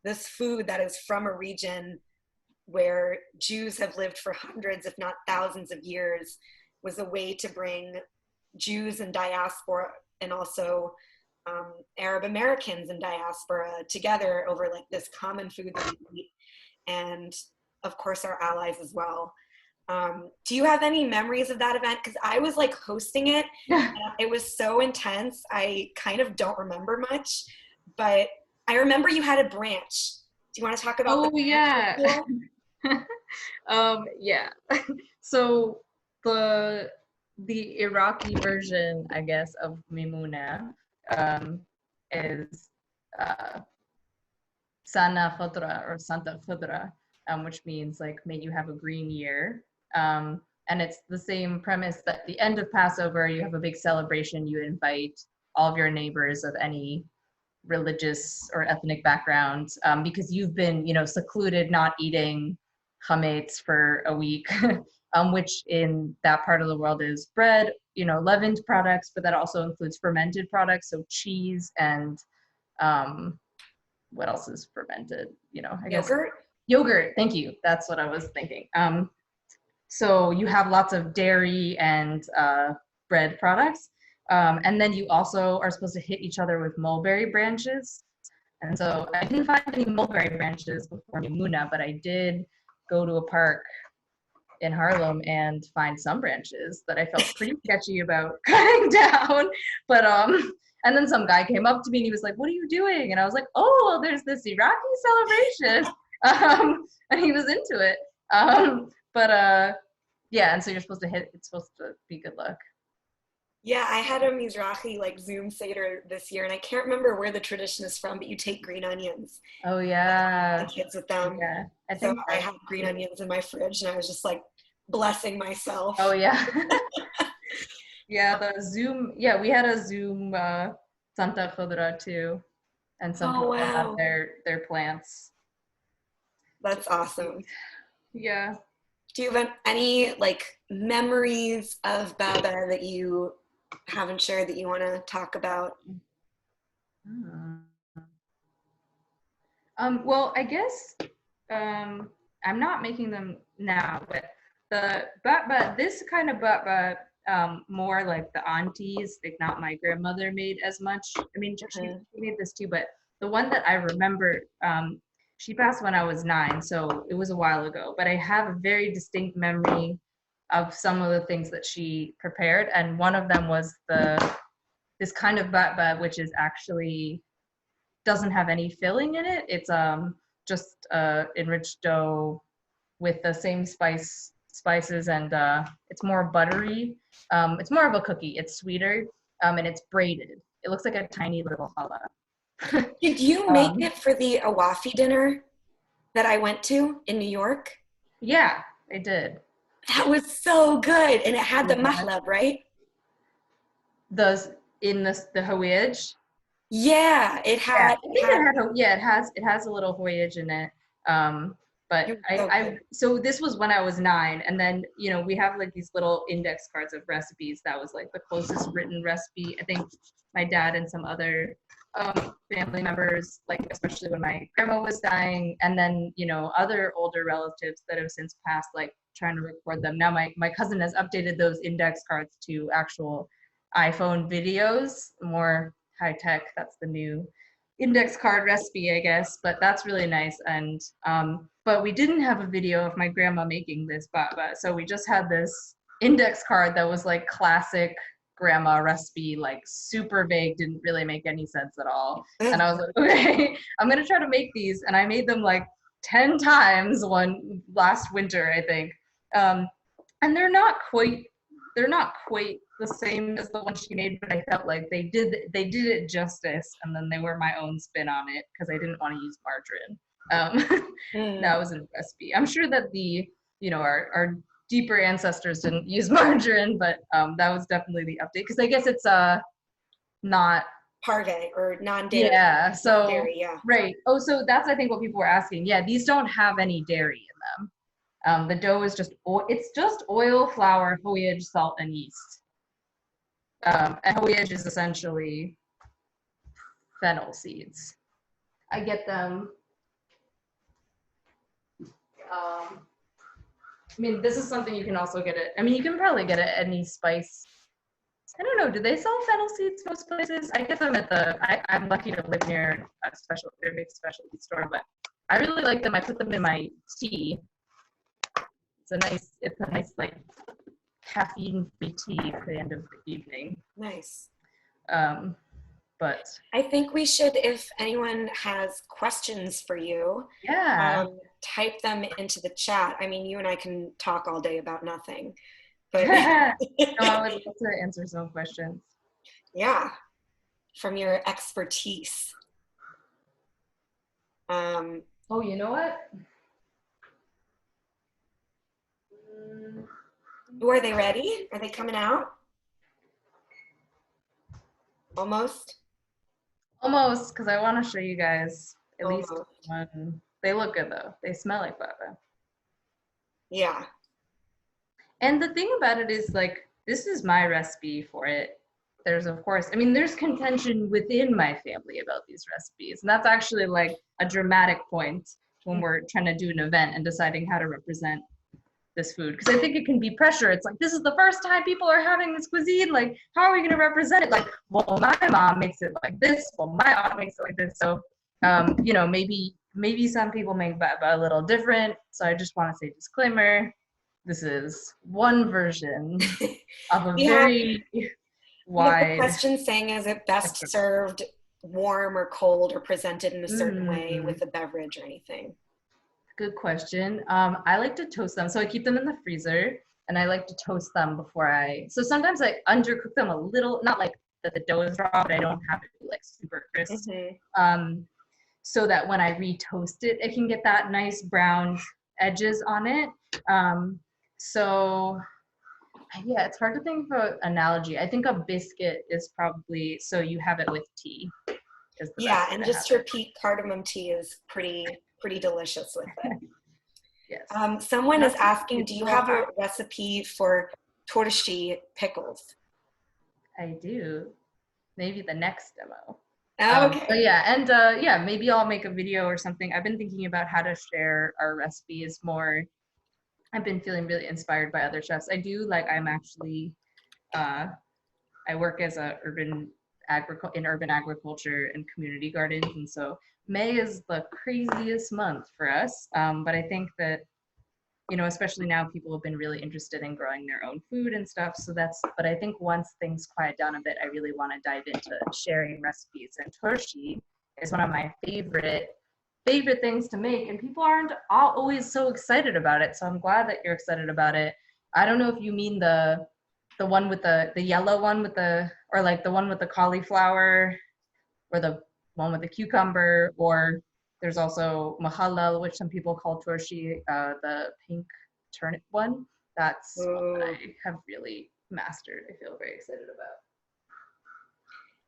this food that is from a region where Jews have lived for hundreds, if not thousands of years, was a way to bring Jews and diaspora and also Arab Americans and diaspora together over like this common food that we eat, and of course our allies as well. Do you have any memories of that event? Because I was like hosting it. It was so intense. I kind of don't remember much, but I remember you had a branch. Do you want to talk about the branch? Yeah. So the Iraqi version, I guess, of Mimuna is Sana Khudra or Santa Khudra, which means like, may you have a green year. And it's the same premise that at the end of Passover, you have a big celebration. You invite all of your neighbors of any religious or ethnic background, because you've been, secluded, not eating chametz for a week, which in that part of the world is bread, leavened products, but that also includes fermented products, so cheese and what else is fermented? I guess yogurt. Thank you. That's what I was thinking. So you have lots of dairy and bread products. And then you also are supposed to hit each other with mulberry branches. And so I didn't find any mulberry branches before Mimuna, but I did go to a park in Harlem and find some branches that I felt pretty sketchy about cutting down. But and then some guy came up to me and he was like, "What are you doing?" And I was like, "Oh, well, there's this Iraqi celebration." And he was into it. Yeah, and so you're supposed to it's supposed to be good luck. Yeah, I had a Mizrahi like Zoom Seder this year, and I can't remember where the tradition is from, but you take green onions. Oh yeah. The kids with them. Yeah. I had green onions in my fridge, and I was just like blessing myself. Oh yeah. Yeah, the Zoom. Yeah, we had a Zoom Santa Khudra too, and some people have their plants. That's awesome. Yeah. Do you have any like memories of Baba that you haven't shared that you want to talk about? Well, I guess I'm not making them now, but this kind of batba, more like the aunties, like not my grandmother made as much. I mean, she made this too, but the one that I remember, she passed when I was 9, so it was a while ago, but I have a very distinct memory of some of the things that she prepared, and one of them was this kind of batba, which is actually doesn't have any filling in it. It's just enriched dough with the same spices, and it's more buttery. It's more of a cookie. It's sweeter, and it's braided. It looks like a tiny little challah. Did you make it for the Awafi dinner that I went to in New York? Yeah, I did. That was so good, and it had the mahlab, right? The hawiyaj. Yeah, it had. It has a little hawiyaj in it. But so this was when I was 9, and then we have like these little index cards of recipes. That was like the closest written recipe. I think my dad and some other family members, like especially when my grandma was dying, and then other older relatives that have since passed, like trying to record them. Now my cousin has updated those index cards to actual iPhone videos, more high tech. That's the new index card recipe, I guess, but that's really nice. And but we didn't have a video of my grandma making this baba, so we just had this index card that was like classic grandma recipe, like super vague, didn't really make any sense at all. And I was like, okay, I'm gonna try to make these, and I made them like 10 times last winter, I think. And they're not quite the same as the one she made, but I felt like they did it justice, and then they were my own spin on it because I didn't want to use margarine. That was in the recipe. I'm sure that our deeper ancestors didn't use margarine, but that was definitely the update, because I guess it's not parve or non-dairy. Yeah, so dairy, yeah. Right. Oh, so that's I think what people were asking. Yeah, these don't have any dairy in them. The dough is just oil, flour, hawiyaj, salt, and yeast. And hawiyaj is essentially fennel seeds. I get them I mean, this is something you can also get at, I mean, you can probably get it at any spice. I don't know, do they sell fennel seeds most places? I get them at I'm lucky to live near a big specialty store, but I really like them. I put them in my tea. It's a nice like caffeine-free tea for the end of the evening. Nice. But I think we should, if anyone has questions for you, yeah, type them into the chat. I mean, you and I can talk all day about nothing, but no, I would love to answer some questions. Yeah, from your expertise. Oh, you know what? Are they ready? Are they coming out? Almost? Almost, because I want to show you guys at Almost. least one. They look good though. They smell like baba. Yeah. And the thing about it is, like, this is my recipe for it. There's, of course, I mean, there's contention within my family about these recipes. And that's actually like a dramatic point when we're trying to do an event and deciding how to represent this food. Because I think it can be pressure. It's like, this is the first time people are having this cuisine. Like, how are we going to represent it? Like, well, my mom makes it like this. Well, my aunt makes it like this. So, you know, maybe some people make baba a little different. So I just want to say disclaimer. This is one version of a very wide. The question saying, is it best served warm or cold or presented in a certain way with a beverage or anything? Good question. I like to toast them. So I keep them in the freezer and I like to toast them before so sometimes I undercook them a little, not like that the dough is raw, but I don't have it be like super crisp. So that when I retoast it, it can get that nice brown edges on it. So yeah, it's hard to think of an analogy. I think a biscuit is probably, so you have it with tea. Yeah, and just to repeat, cardamom tea is pretty delicious with it. Yes. Someone is asking, do you have a recipe for torshi pickles? I do. Maybe the next demo. Okay. But yeah, and yeah, maybe I'll make a video or something. I've been thinking about how to share our recipes more. I've been feeling really inspired by other chefs. I'm actually, I work as in urban agriculture and community gardens. And so May is the craziest month for us. But I think that, you know, especially now people have been really interested in growing their own food and stuff. So but I think once things quiet down a bit, I really want to dive into sharing recipes. And torshi is one of my favorite things to make, and people aren't always so excited about it. So I'm glad that you're excited about it. I don't know if you mean the one with the yellow one with or like the one with the cauliflower, or the one with the cucumber, or there's also mahalal, which some people call torshi, the pink turnip one. That's what I have really mastered. I feel very excited about.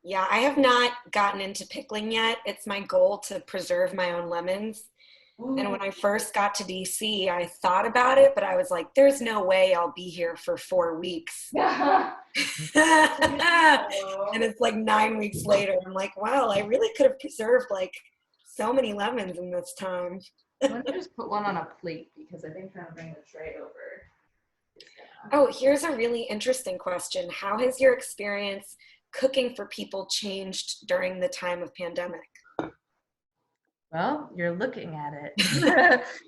Yeah, I have not gotten into pickling yet. It's my goal to preserve my own lemons. Ooh. And when I first got to DC, I thought about it, but I was like, there's no way I'll be here for 4 weeks. And it's like 9 weeks later. I'm like, wow, I really could have preserved like so many lemons in this time. I'm going to just put one on a plate because I think I'm trying to bring the tray over. Oh, here's a really interesting question. How has your experience cooking for people changed during the time of pandemic? Well, you're looking at it.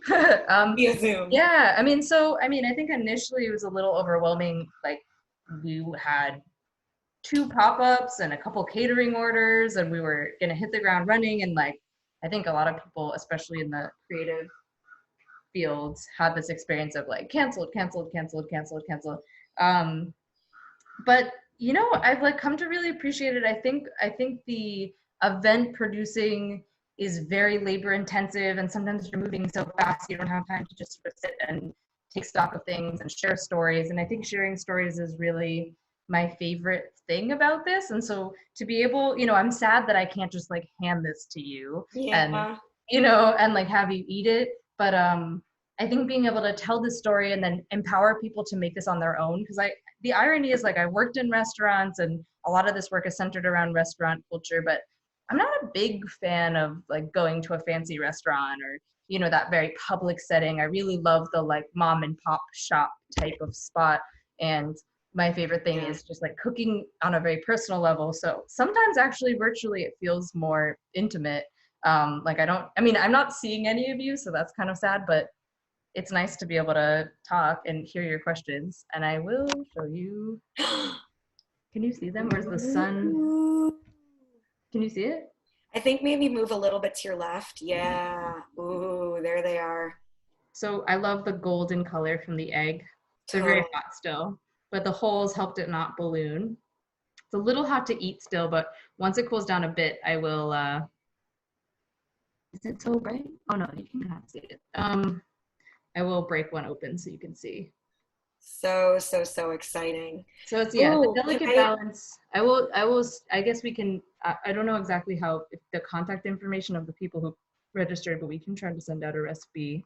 Via Zoom. Yeah, I think initially it was a little overwhelming. Like, we had 2 pop-ups and a couple catering orders, and we were gonna hit the ground running. And like, I think a lot of people, especially in the creative fields, had this experience of like canceled. But you know, I've like come to really appreciate it. I think the event producing is very labor intensive, and sometimes you're moving so fast you don't have time to just sort of sit and take stock of things and share stories. And I think sharing stories is really my favorite thing about this. And so to be able, you know, I'm sad that I can't just like hand this to you and, you know, and like have you eat it. But I think being able to tell this story and then empower people to make this on their own, because the irony is, like, I worked in restaurants and a lot of this work is centered around restaurant culture, but I'm not a big fan of like going to a fancy restaurant or that very public setting. I really love the like mom and pop shop type of spot. And my favorite thing is just like cooking on a very personal level. So sometimes actually virtually it feels more intimate. I'm not seeing any of you, so that's kind of sad, but it's nice to be able to talk and hear your questions. And I will show you. Can you see them? Where's the sun? Can you see it? I think maybe move a little bit to your left. Yeah. Ooh, there they are. So I love the golden color from the egg. They're very hot still, but the holes helped it not balloon. It's a little hot to eat still, but once it cools down a bit, I will, is it so bright? Oh no, you can kind of see it. I will break one open so you can see. So exciting. So it's, yeah, the delicate balance. I guess we can, I don't know exactly how, if the contact information of the people who registered, but we can try to send out a recipe.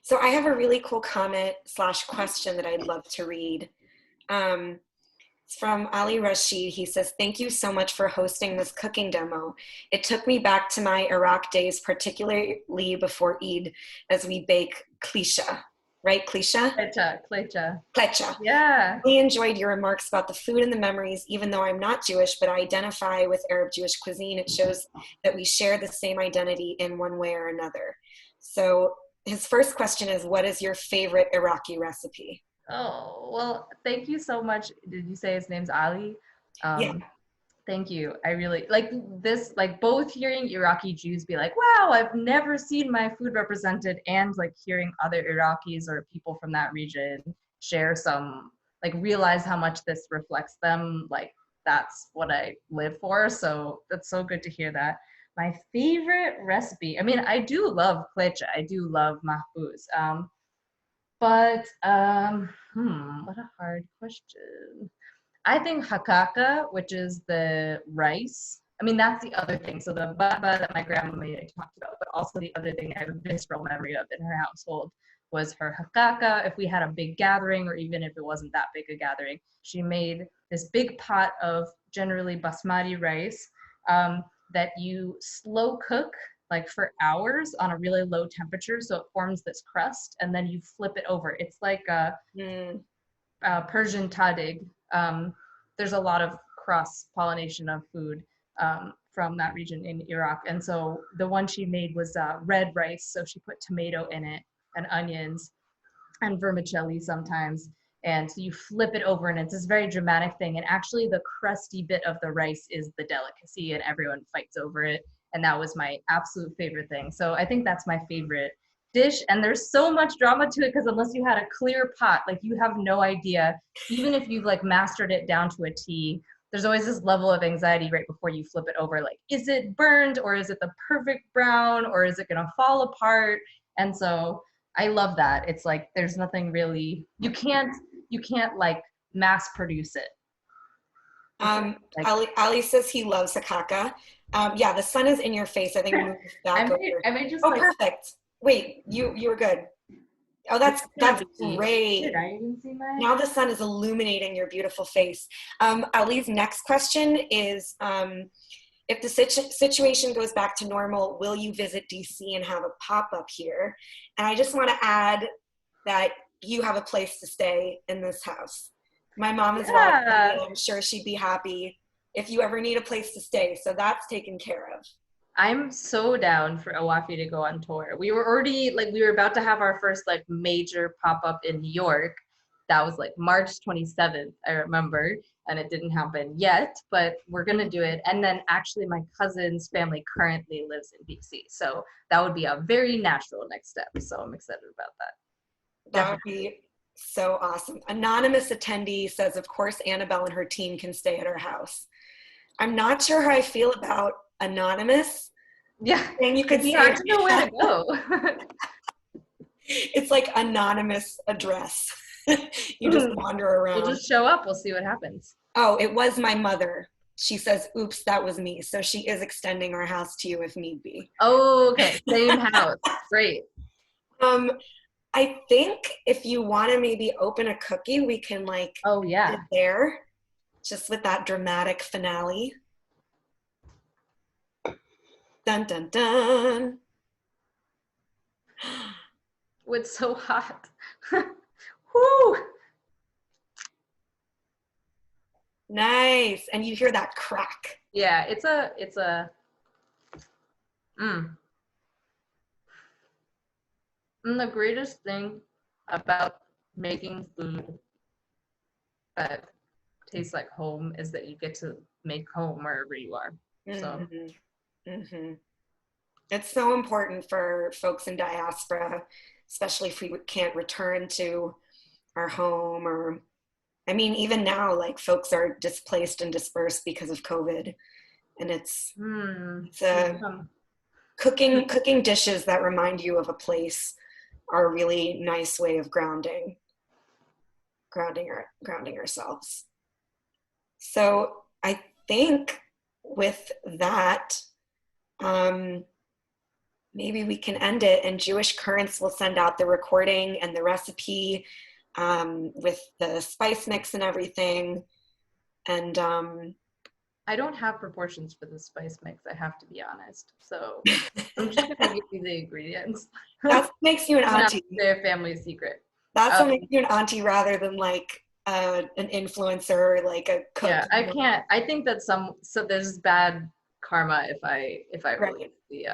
So I have a really cool comment / question that I'd love to read. It's from Ali Rashid. He says, "Thank you so much for hosting this cooking demo. It took me back to my Iraq days, particularly before Eid, as we bake klecha." Right, klecha? Klecha. Yeah. We enjoyed your remarks about the food and the memories, even though I'm not Jewish, but I identify with Arab Jewish cuisine. It shows that we share the same identity in one way or another. So his first question is, what is your favorite Iraqi recipe? Oh, well, thank you so much. Did you say his name's Ali? Yeah. Thank you. I really like this, like both hearing Iraqi Jews be like, wow, I've never seen my food represented, and like hearing other Iraqis or people from that region share some, like realize how much this reflects them. Like that's what I live for. So that's so good to hear that. My favorite recipe, I mean, I do love klecha. I do love mahbouz. What a hard question. I think hakaka, which is the rice. I mean, that's the other thing. So the baba that my grandma made, I talked about, but also the other thing I have a visceral memory of in her household was her hakaka. If we had a big gathering, or even if it wasn't that big a gathering, she made this big pot of generally basmati rice that you slow cook like for hours on a really low temperature, so it forms this crust, and then you flip it over. It's like a Persian tadig. There's a lot of cross-pollination of food from that region in Iraq, and so the one she made was red rice, so she put tomato in it and onions and vermicelli sometimes, and so you flip it over, and it's this very dramatic thing, and actually the crusty bit of the rice is the delicacy, and everyone fights over it. And that was my absolute favorite thing. So I think that's my favorite dish. And there's so much drama to it, because unless you had a clear pot, like you have no idea, even if you've like mastered it down to a T, there's always this level of anxiety right before you flip it over. Like, is it burned, or is it the perfect brown, or is it gonna fall apart? And so I love that. It's like, there's nothing really, you can't like mass produce it. Ali says he loves hakaka. Yeah, the sun is in your face. I think move back over. Perfect. Wait, you were good. Oh, that's great. Now the sun is illuminating your beautiful face. Ali's next question is, if the situation goes back to normal, will you visit DC and have a pop-up here? And I just want to add that you have a place to stay in this house. My mom is welcome, and I'm sure she'd be happy if you ever need a place to stay. So that's taken care of. I'm so down for Awafi to go on tour. We were already, like, we were about to have our first, like, major pop-up in New York. That was, like, March 27th, I remember, and it didn't happen yet, but we're going to do it. And then, actually, my cousin's family currently lives in DC, so that would be a very natural next step, so I'm excited about that. That would be so awesome. Anonymous attendee says, of course, Annabelle and her team can stay at our house. I'm not sure how I feel about anonymous. Yeah, and you could be hard to know where to go. It's like anonymous address. You just wander around. We'll just show up. We'll see what happens. Oh, it was my mother. She says, oops, that was me. So she is extending our house to you if need be. Oh, okay. Same house. Great. I think if you want to maybe open a cookie, we can like sit there just with that dramatic finale. Dun, dun, dun. Oh, it's so hot. Woo! Nice. And you hear that crack. Yeah, it's a, mm. And the greatest thing about making food that tastes like home is that you get to make home wherever you are. So Mm-hmm. Mm-hmm. It's so important for folks in diaspora, especially if we can't return to our home, or, I mean, even now, like folks are displaced and dispersed because of COVID. And it's a cooking dishes that remind you of a place are a really nice way of grounding ourselves. So I think with that, maybe we can end it, and Jewish Currents will send out the recording and the recipe with the spice mix and everything. And I don't have proportions for the spice mix, I have to be honest. So I'm just gonna give you the ingredients. That makes you an auntie. Their family secret. That's what makes you an auntie rather than like an influencer, like a cook. Yeah, I can't. I think that so there's bad karma if I release the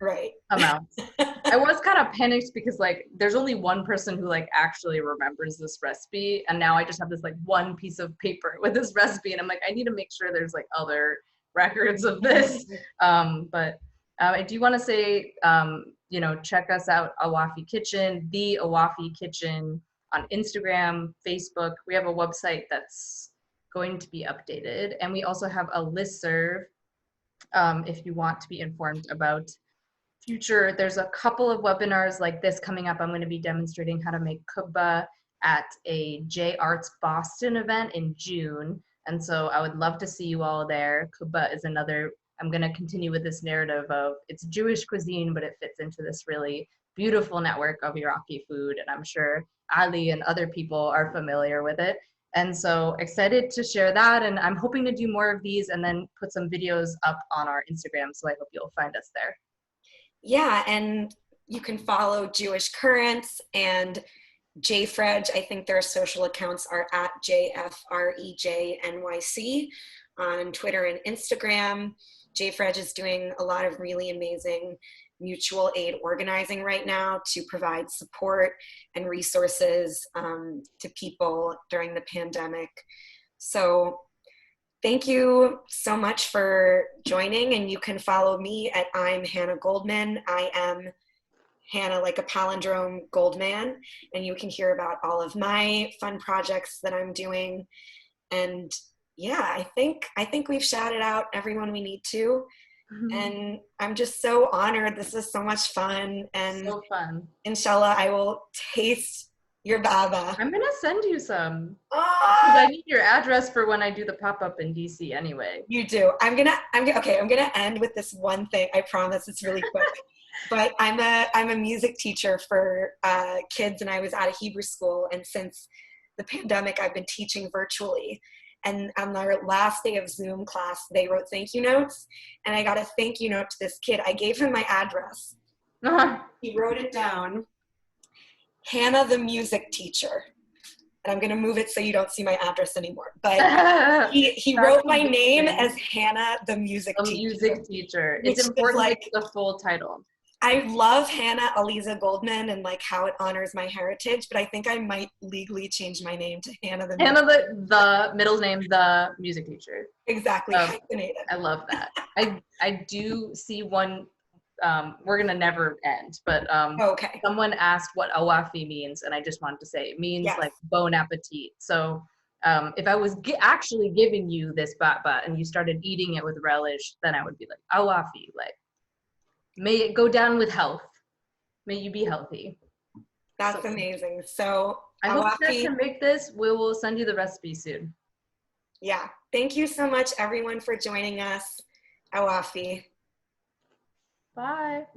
right amount. I was kind of panicked because like there's only one person who like actually remembers this recipe, and now I just have this like one piece of paper with this recipe, and I'm like, I need to make sure there's like other records of this. But I do want to say, you know, check us out, Awafi Kitchen, the Awafi Kitchen on Instagram, Facebook. We have a website that's going to be updated, and we also have a listserv if you want to be informed about future. There's a couple of webinars like this coming up. I'm going to be demonstrating how to make kubba at a J Arts Boston event in June. And so I would love to see you all there. Kubba is another, I'm going to continue with this narrative of it's Jewish cuisine, but it fits into this really beautiful network of Iraqi food. And I'm sure Ali and other people are familiar with it. And so excited to share that. And I'm hoping to do more of these and then put some videos up on our Instagram. So I hope you'll find us there. Yeah, and you can follow Jewish Currents and JFredge. I think their social accounts are at JFREJNYC on Twitter and Instagram. JFredge is doing a lot of really amazing mutual aid organizing right now to provide support and resources to people during the pandemic. So thank you so much for joining, and you can follow me at I'm Hannah Goldman. I am Hannah like a palindrome Goldman, and you can hear about all of my fun projects that I'm doing. And yeah, I think we've shouted out everyone we need to. And I'm just so honored. This is so much fun. And so fun. Inshallah, I will taste your baba. I'm gonna send you some. Because I need your address for when I do the pop-up in DC anyway. You do. I'm gonna end with this one thing. I promise it's really quick. But I'm a music teacher for kids, and I was at a Hebrew school, and since the pandemic I've been teaching virtually. And on our last day of Zoom class, they wrote thank you notes, and I got a thank you note to this kid. I gave him my address. He wrote it down. Hannah the music teacher. And I'm gonna move it so you don't see my address anymore. But he wrote my name as Hannah the music teacher. Music teacher. It's important like the full title. I love Hannah Aliza Goldman and like how it honors my heritage, but I think I might legally change my name to Hannah the the middle name, the music teacher. Exactly. Hyphenated. I love that. I do see one. We're gonna never end, but okay. Someone asked what awafi means, and I just wanted to say it means like bon appetit. So if I was actually giving you this batba and you started eating it with relish, then I would be like awafi, like may it go down with health. May you be healthy. That's amazing. So I hope you guys can make this. We will send you the recipe soon. Yeah. Thank you so much, everyone, for joining us. Awafi. Bye.